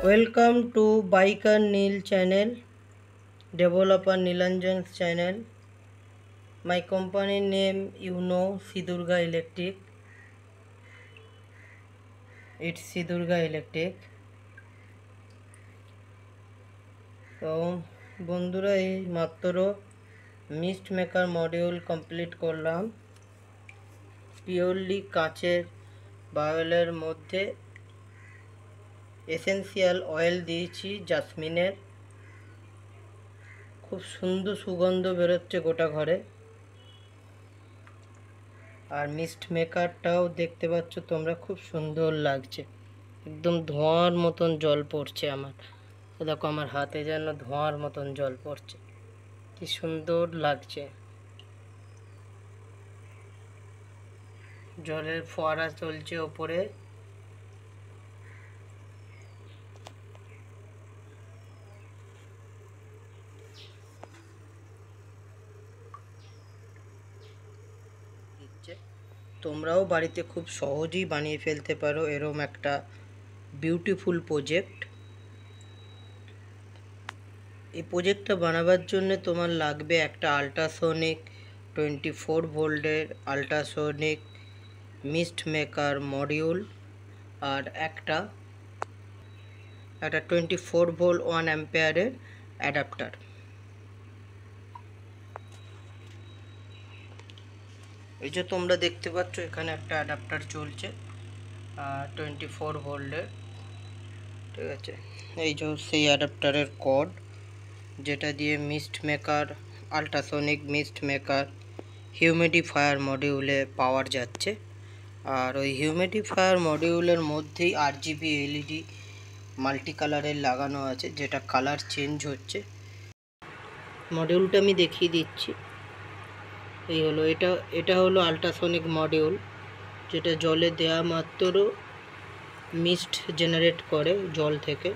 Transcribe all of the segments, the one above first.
Welcome to Biker Neil channel, developer Nilanjan's channel. My company name you know, Sidurga Electric. It's Sidurga Electric. তো বন্ধুরা এই মাত্র mist maker module complete করলাম। Purely কাচের বায়োলের মধ্যে essential oil দিয়েছি জাসমিনের। খুব সুন্দর সুগন্ধ বেরোচ্ছে গোটা ঘরে। আর মিস্ট মেকারটাও দেখতে পাচ্ছ তোমরা, খুব সুন্দর লাগছে, একদম ধোঁয়ার মতন জল পড়ছে। আমার দেখো, আমার হাতে যেন ধোঁয়ার মতন জল পড়ছে, কি সুন্দর লাগছে। জলের ফোয়ারা চলছে ওপরে। তোমরাও বাড়িতে খুব সহজেই বানিয়ে ফেলতে পারো এরকম একটা বিউটিফুল প্রজেক্ট। এই প্রজেক্টটা বানাবার জন্য তোমার লাগবে একটা আল্ট্রাসোনিক 24 ভোল্টের আল্ট্রাসোনিক মিস্ট মেকার মডিউল আর একটা 24 ভোল্ট 1 অ্যাম্পিয়ারের অ্যাডাপ্টার। এই যে তোমরা দেখতে পাচ্ছ এখানে একটা অ্যাডাপ্টার চলছে 24 ভোল্টের, ঠিক আছে। এই যে সেই অ্যাডাপ্টারের কর্ড, যেটা দিয়ে mist maker ultrasonic mist maker humidifier মডিউলে পাওয়ার যাচ্ছে। আর ওই হিউমিডিফায়ার মডিউলের মধ্যেই RGB LED মাল্টি কালারের লাগানো আছে, যেটা কালার চেঞ্জ হচ্ছে। মডিউলটা আমি দেখিয়ে দিচ্ছি। এই হলো এটা হলো আল্ট্রাসোনিক মডিউল, যেটা জলে দেওয়া মাত্র মিস্ট জেনারেট করে জল থেকে।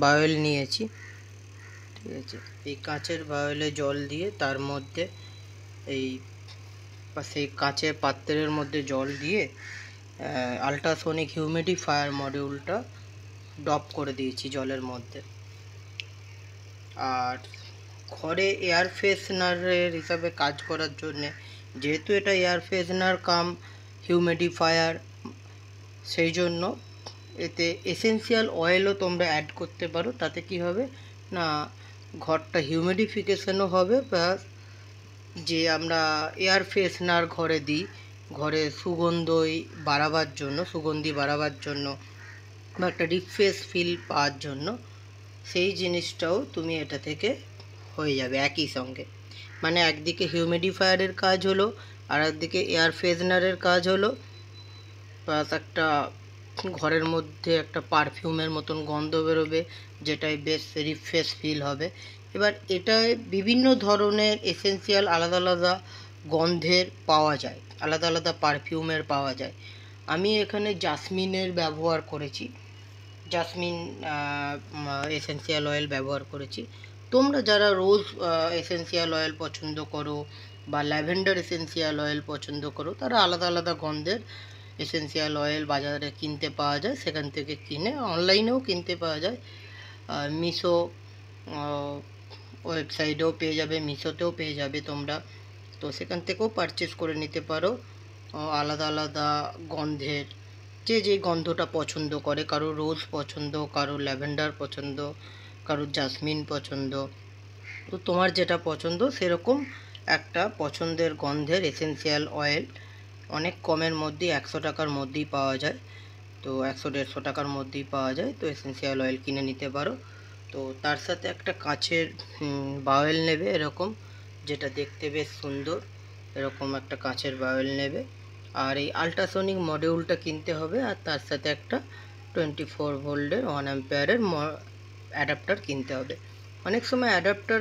বায়োল নিয়েছি, ঠিক আছে। এই কাঁচের বায়োলে জল দিয়ে তার মধ্যে সেই কাঁচের পাত্রের মধ্যে জল দিয়ে আল্ট্রাসোনিক হিউমিডিফায়ার মডিউলটা ড্রপ করে দিয়েছি জলের মধ্যে। আর ঘরে এয়ার ফ্রেশনারের হিসাবে কাজ করার জন্যে, যেহেতু এটা এয়ার ফ্রেশনার কাম হিউমিডিফায়ার, সেই জন্য এতে এসেন্সিয়াল অয়েলও তোমরা অ্যাড করতে পারো। তাতে কি হবে না, ঘরটা হিউমিডিফিকেশনও হবে, প্লাস যে আমরা এয়ার ফ্রেশনার ঘরে দিই, ঘরে সুগন্ধি বাড়াবার জন্য বা একটা রিফ্রেশ ফিল পাওয়ার জন্য, সেই জিনিসটাও তুমি এটা থেকে হয়ে যাবে একই সঙ্গে। মানে একদিকে হিউমিডিফায়ারের কাজ হলো, আর একদিকে এয়ার ফ্রেশনারের কাজ হলো, প্লাস একটা ঘরের মধ্যে একটা পারফিউমের মতন গন্ধ বেরোবে, যেটাই বেশ রিফ্রেশ ফিল হবে। এবার এটায় বিভিন্ন ধরনের এসেন্সিয়াল আলাদা আলাদা গন্ধের পাওয়া যায়, আলাদা আলাদা পারফিউমের পাওয়া যায়। আমি এখানে জাসমিনের ব্যবহার করেছি, জাসমিন এসেন্সিয়াল অয়েল ব্যবহার করেছি। তোমরা যারা রোজ এসেন্সিয়াল অয়েল পছন্দ করো বা ল্যাভেন্ডার এসেন্সিয়াল অয়েল পছন্দ করো, তারা আলাদা আলাদা গন্ধের এসেন্সিয়াল অয়েল বাজারে কিনতে পাওয়া যায়, সেখান থেকে কিনে, অনলাইনেও কিনতে পাওয়া যায়। মিশো ওয়েবসাইটেও পেয়ে যাবে, মিশোতেও পেয়ে যাবে তোমরা, তো সেখান থেকেও পারচেস করে নিতে পারো। আলাদা আলাদা গন্ধের, যে যে গন্ধটা পছন্দ করে, কারো রোজ পছন্দ, কারো ল্যাভেন্ডার পছন্দ, কারো জাসমিন পছন্দ, তো তোমার যেটা পছন্দ সেরকম একটা পছন্দের গন্ধের এসেন্সিয়াল অয়েল অনেক কমের মধ্যে 100 টাকার মধ্যেই পাওয়া যায়। তো 100-150 টাকার মধ্যেই পাওয়া যায়, তো এসেন্সিয়াল অয়েল কিনে নিতে পারো। তো তার সাথে একটা কাঁচের বাওয়েল নেবে, এরকম, যেটা দেখতে বেশ সুন্দর, এরকম একটা কাঁচের বাওয়েল নেবে। আর এই আল্ট্রাসোনিক মডিউলটা কিনতে হবে, আর তার সাথে একটা 24 ভোল্টের 1 অ্যাম্পিয়ারের অ্যাডাপ্টার কিনতে হবে। অনেক সময় অ্যাডাপ্টার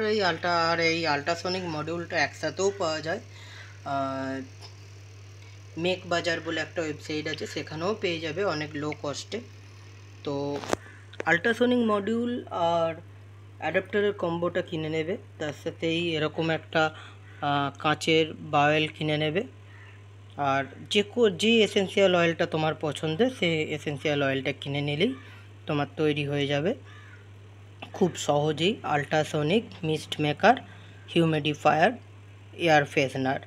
এই আল্ট্রাসোনিক মডিউলটা একসাথেও পাওয়া যায়। মেক বাজার বলে একটা ওয়েবসাইট আছে, সেখানেও পেয়ে যাবে অনেক লো কস্টে। তো আল্ট্রাসোনিক মডিউল আর অ্যাডাপ্টারের কম্বোটা কিনে নেবে, তার সাথেই এরকম একটা কাঁচের বাওয়েল কিনে নেবে। আর যে এসেন্সিয়াল অয়েলটা তোমার পছন্দের সে এসেন্সিয়াল অয়েলটা কিনে নিলেই তোমার তৈরি হয়ে যাবে খুব সহজেই ultrasonic mist maker humidifier air freshener.